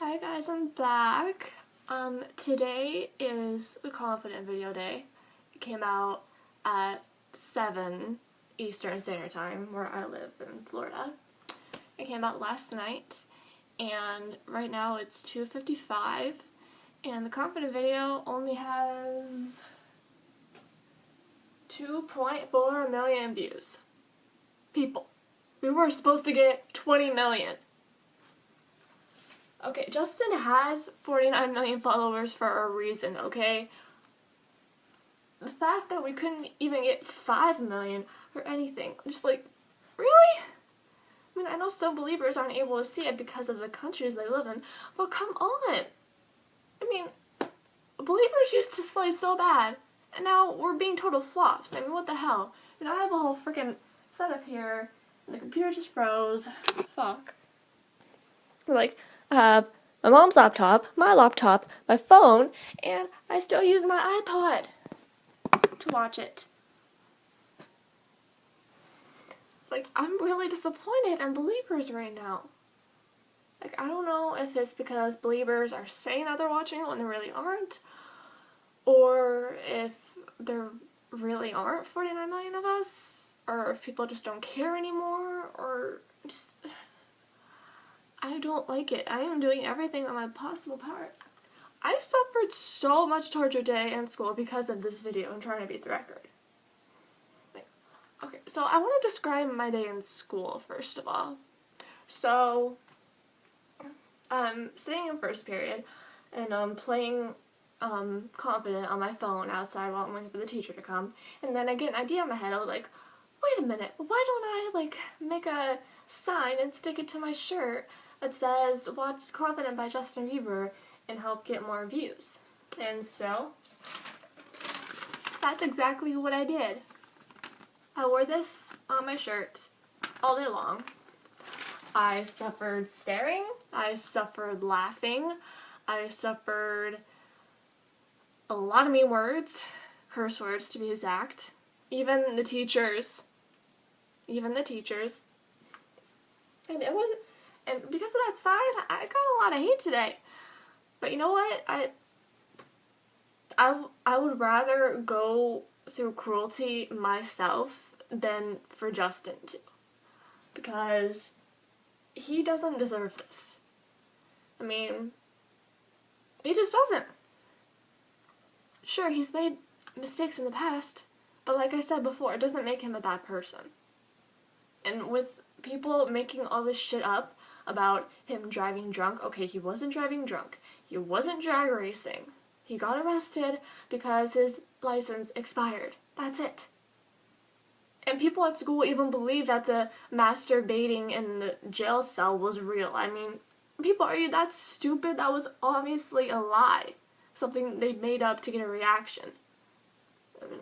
Hi guys, I'm back. Today is the Confident Video Day. It came out at 7 Eastern Standard Time, where I live in Florida. It came out last night, and right now it's 2:55, and the Confident video only has 2.4 million views. People. We were supposed to get 20 million. Okay, Justin has 49 million followers for a reason, okay? The fact that we couldn't even get 5 million or anything, just like, really? I mean, I know some believers aren't able to see it because of the countries they live in, but come on! I mean, believers used to slay so bad, and now we're being total flops. I mean, what the hell? I mean, I have a whole freaking setup here, and the computer just froze. Fuck. Like, I have my mom's laptop, my phone, and I still use my iPod to watch it. It's like, I'm really disappointed in believers right now. Like, I don't know if it's because believers are saying that they're watching it when they really aren't, or if there really aren't 49 million of us, or if people just don't care anymore, or just... I don't like it. I am doing everything on my possible power. I suffered so much torture today in school because of this video and trying to beat the record. Okay, so I want to describe my day in school first of all. So, I'm sitting in first period and I'm playing Confident on my phone outside while I'm waiting for the teacher to come. And then I get an idea in my head. I was like, wait a minute, why don't I like make a sign and stick it to my shirt that says, watch Confident by Justin Bieber and help get more views. And so, that's exactly what I did. I wore this on my shirt all day long. I suffered staring, I suffered laughing, I suffered a lot of mean words, curse words to be exact. Even the teachers. And it was... And because of that side, I got a lot of hate today. But you know what? I would rather go through cruelty myself than for Justin to. Because he doesn't deserve this. I mean, he just doesn't. Sure, he's made mistakes in the past, but like I said before, it doesn't make him a bad person. And with people making all this shit up about him driving drunk. Okay, he wasn't driving drunk. He wasn't drag racing. He got arrested because his license expired. That's it. And people at school even believe that the masturbating in the jail cell was real. I mean, people, are you that stupid? That was obviously a lie. Something they made up to get a reaction. I mean,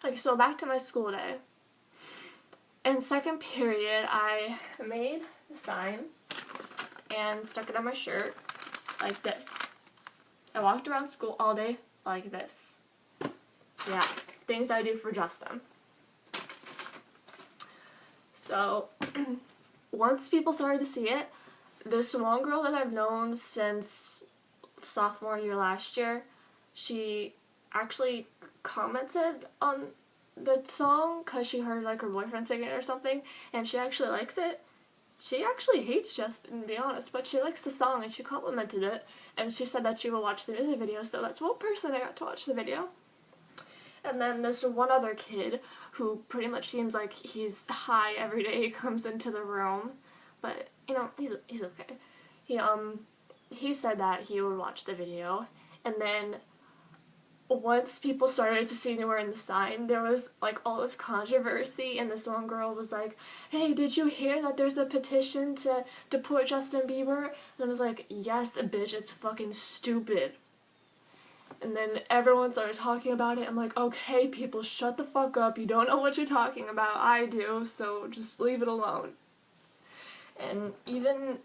like, so back to my school day. In second period, I made a sign and stuck it on my shirt like this. I walked around school all day like this. Yeah, things I do for Justin. So, once people started to see it, this one girl that I've known since sophomore year last year, she actually commented on the song because she heard like her boyfriend singing it or something, and she actually likes it. She actually hates Justin, to be honest, but she likes the song and she complimented it, and she said that she will watch the music video, so that's one person I got to watch the video. And then there's one other kid who pretty much seems like he's high every day he comes into the room, but you know, he's okay. He said that he would watch the video, and then once people started to see me wearing the sign, there was like all this controversy, and this one girl was like, hey, did you hear that there's a petition to deport Justin Bieber? And I was like, yes, bitch, it's fucking stupid. And then everyone started talking about it. I'm like, okay, people, shut the fuck up. You don't know what you're talking about. I do, so just leave it alone. And even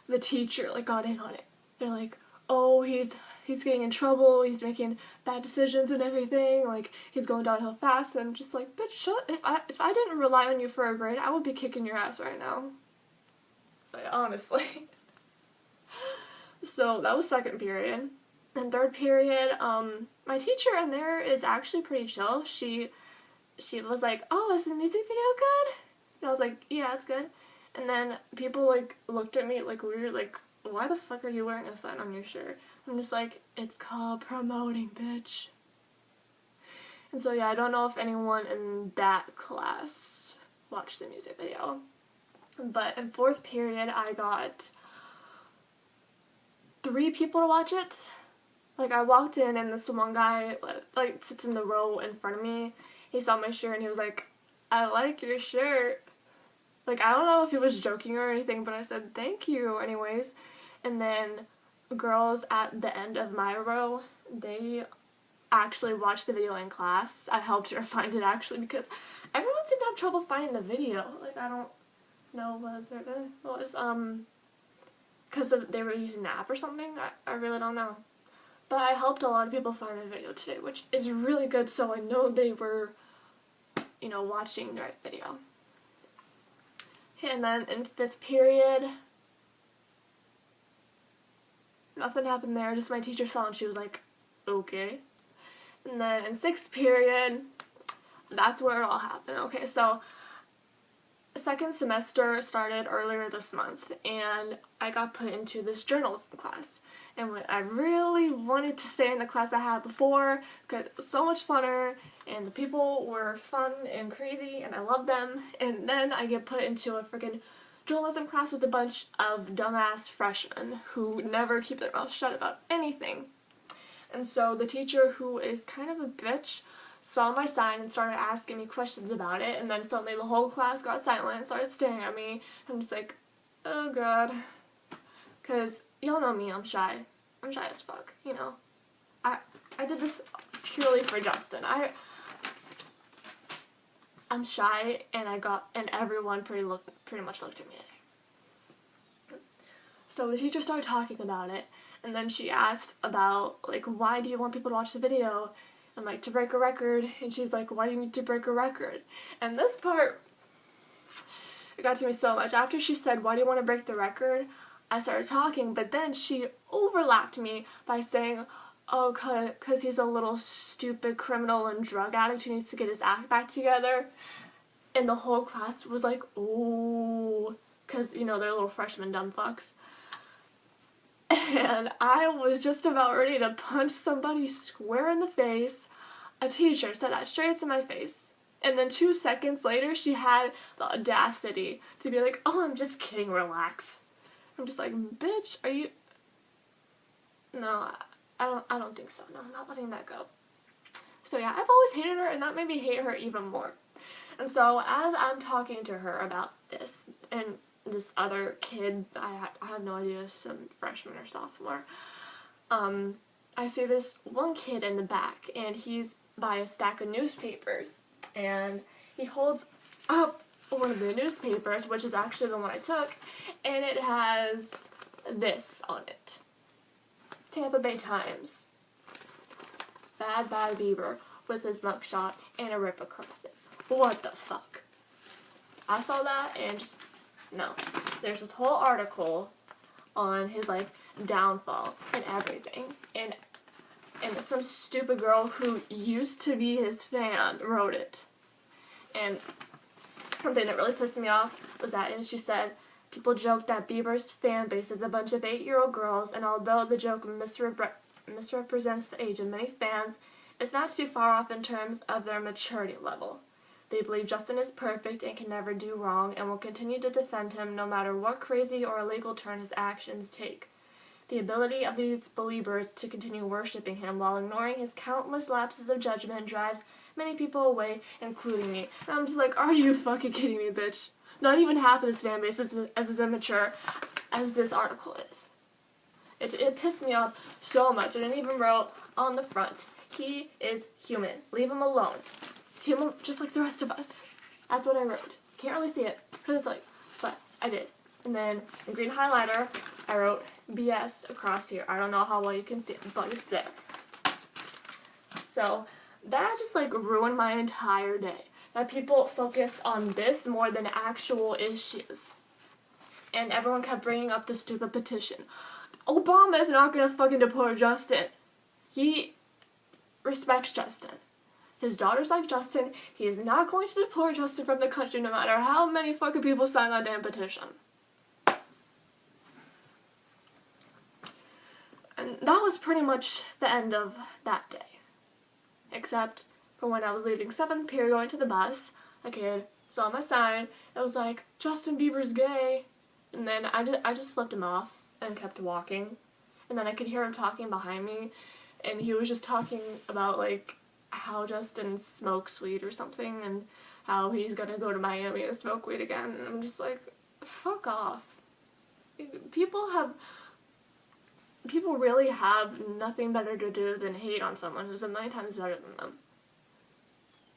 the teacher like got in on it. They're like, oh, he's getting in trouble, he's making bad decisions and everything, like, he's going downhill fast. And I'm just like, bitch, shut, if I didn't rely on you for a grade, I would be kicking your ass right now. Like, honestly. So that was second period. And third period, my teacher in there is actually pretty chill. She was like, "Oh, is the music video good?" And I was like, "Yeah, it's good." And then people like looked at me like weird, like, "Why the fuck are you wearing a sign on your shirt?" I'm just like, "It's called promoting, bitch." And so yeah, I don't know if anyone in that class watched the music video. But in fourth period, I got 3 people to watch it. Like, I walked in and this one guy, like, sits in the row in front of me. He saw my shirt and he was like, "I like your shirt." Like, I don't know if he was joking or anything, but I said, "Thank you," anyways. And then girls at the end of my row, they actually watched the video in class. I helped her find it, actually, because everyone seemed to have trouble finding the video. Like, I don't know what was, because they were using the app or something. I really don't know. But I helped a lot of people find the video today, which is really good, so I know they were, you know, watching the right video. Okay, and then in fifth period, nothing happened there, just my teacher saw and she was like, "Okay." And then in sixth period, that's where it all happened. Okay, so second semester started earlier this month, and I got put into this journalism class. And I really wanted to stay in the class I had before because it was so much funner, and the people were fun and crazy, and I loved them. And then I get put into a freaking journalism class with a bunch of dumbass freshmen who never keep their mouths shut about anything. And so the teacher, who is kind of a bitch, saw my sign and started asking me questions about it, and then suddenly the whole class got silent and started staring at me. I'm just like, oh god. Because y'all know me, I'm shy. I'm shy as fuck, you know. I did this purely for Justin. I'm shy, and everyone pretty much looked at me today. So the teacher started talking about it, and then she asked about, like, why do you want people to watch the video? I'm like, to break a record. And she's like, why do you need to break a record? And this part, it got to me so much. After she said, why do you want to break the record? I started talking, but then she overlapped me by saying, oh, because he's a little stupid criminal and drug addict who needs to get his act back together. And the whole class was like, ooh, because, you know, they're little freshman dumb fucks. And I was just about ready to punch somebody square in the face. A teacher said that straight to my face. And then 2 seconds later, she had the audacity to be like, oh, I'm just kidding, relax. I'm just like, bitch, are you... No, I don't think so. No, I'm not letting that go. So yeah, I've always hated her, and that made me hate her even more. And so as I'm talking to her about this, and this other kid, I have no idea, some freshman or sophomore, I see this one kid in the back, and he's by a stack of newspapers, and he holds up one of the newspapers, which is actually the one I took, and it has this on it. Tampa Bay Times. Bad Bieber with his mugshot and a rip across it. What the fuck? I saw that and just, no. There's this whole article on his, like, downfall and everything. And some stupid girl who used to be his fan wrote it. And something that really pissed me off was that, and she said, people joke that Bieber's fan base is a bunch of 8-year-old girls, and although the joke misrepresents the age of many fans, it's not too far off in terms of their maturity level. They believe Justin is perfect and can never do wrong, and will continue to defend him no matter what crazy or illegal turn his actions take. The ability of these believers to continue worshipping him while ignoring his countless lapses of judgment drives many people away, including me. And I'm just like, are you fucking kidding me, bitch? Not even half of this fan base is as immature as this article is. It pissed me off so much, and it even wrote on the front, he is human. Leave him alone. He's human just like the rest of us. That's what I wrote. Can't really see it, because it's like, but I did. And then in green highlighter, I wrote BS across here. I don't know how well you can see it, but it's there. So that just like ruined my entire day. That people focus on this more than actual issues. And everyone kept bringing up the stupid petition. Obama is not gonna fucking deport Justin. He respects Justin. His daughters like Justin. He is not going to deport Justin from the country no matter how many fucking people sign that damn petition. And that was pretty much the end of that day. Except for when I was leaving 7th period going to the bus, a kid saw my sign. It was like, Justin Bieber's gay. And then I just flipped him off and kept walking. And then I could hear him talking behind me. And he was just talking about, like, how Justin smokes weed or something. And how he's gonna go to Miami and smoke weed again. And I'm just like, fuck off. People really have nothing better to do than hate on someone who's a million times better than them.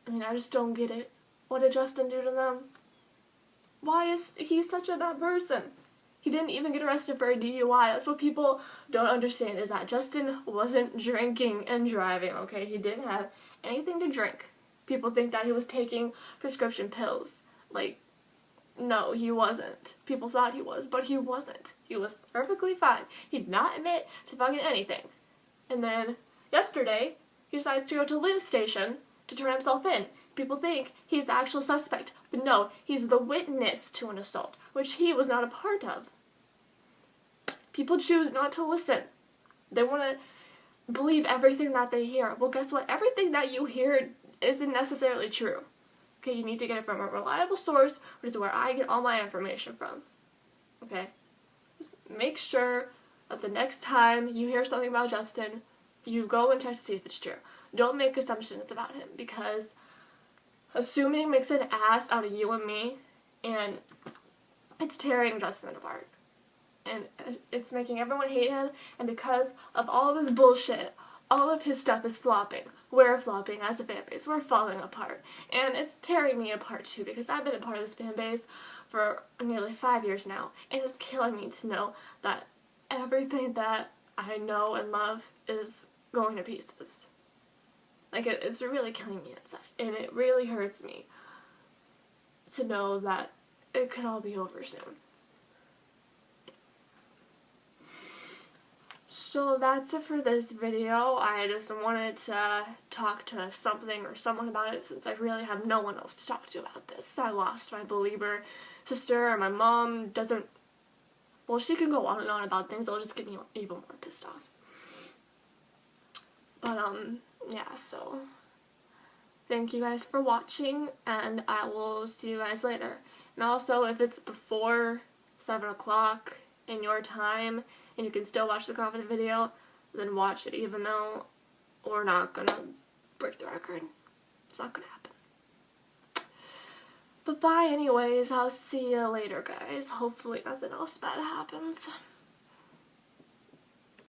I mean, I just don't get it. What did Justin do to them? Why is he such a bad person? He didn't even get arrested for a DUI. That's what people don't understand, is that Justin wasn't drinking and driving, okay? He didn't have anything to drink. People think that he was taking prescription pills. Like, no, he wasn't. People thought he was, but he wasn't. He was perfectly fine. He did not admit to fucking anything. And then, yesterday, he decides to go to the police station to turn himself in. People think he's the actual suspect, but no, he's the witness to an assault, which he was not a part of. People choose not to listen. They want to believe everything that they hear. Well, guess what? Everything that you hear isn't necessarily true. Okay, you need to get it from a reliable source, which is where I get all my information from. Okay? Just make sure that the next time you hear something about Justin, you go and check to see if it's true. Don't make assumptions about him, because assuming makes an ass out of you and me, and it's tearing Justin apart. And it's making everyone hate him, and because of all this bullshit, all of his stuff is flopping. We're flopping as a fan base. We're falling apart. And it's tearing me apart too, because I've been a part of this fan base for nearly 5 years now, and it's killing me to know that everything that I know and love is going to pieces. Like, it's really killing me inside, and it really hurts me to know that it could all be over soon. So that's it for this video. I just wanted to talk to something or someone about it, since I really have no one else to talk to about this. I lost my Bieber sister, and my mom doesn't, well, she can go on and on about things that'll just get me even more pissed off. But, yeah, so thank you guys for watching, and I will see you guys later. And also, if it's before 7 o'clock in your time, and you can still watch the confident video, then watch it, even though we're not gonna break the record. It's not gonna happen. But bye anyways, I'll see you later guys. Hopefully nothing else bad happens.